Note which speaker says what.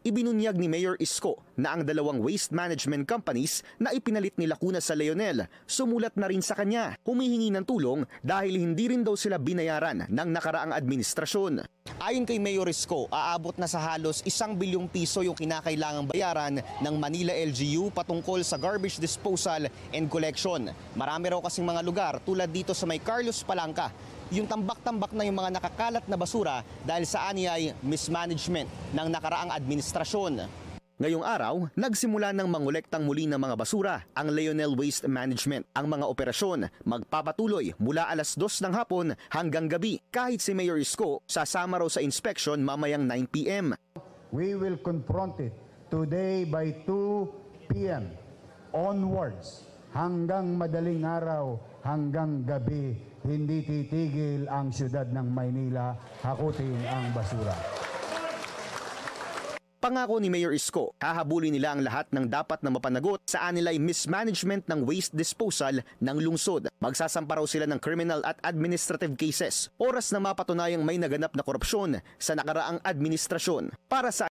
Speaker 1: Ibinunyag ni Mayor Isko na ang dalawang waste management companies na ipinalit ni Lacuna sa Leonel sumulat na rin sa kanya. Humihingi ng tulong dahil hindi rin daw sila binayaran ng nakaraang administrasyon. Ayon kay Mayor Isko, aabot na sa halos 1 bilyong piso yung kinakailangang bayaran ng Manila LGU patungkol sa garbage disposal and collection. Marami raw kasing mga lugar tulad dito sa may Carlos Palanca, yung tambak-tambak na yung mga nakakalat na basura dahil sa aniyay mismanagement ng nakaraang administrasyon. Ngayong araw, nagsimula ng mangolektang muli ng mga basura ang Leonel Waste Management. Ang mga operasyon magpapatuloy mula alas 2 ng hapon hanggang gabi. Kahit si Mayor Isko sasama raw sa inspection mamayang 9 p.m.
Speaker 2: We will confront it today by 2 p.m. onwards hanggang madaling araw, hanggang gabi. Hindi titigil ang siyudad ng Maynila hakutin ang basura.
Speaker 1: Pangako ni Mayor Isko, hahabulin nila ang lahat ng dapat na mapanagot sa anilay mismanagement ng waste disposal ng lungsod. Magsasampa raw sila ng criminal at administrative cases oras na mapatunayang may naganap na korupsyon sa nakaraang administrasyon. Para sa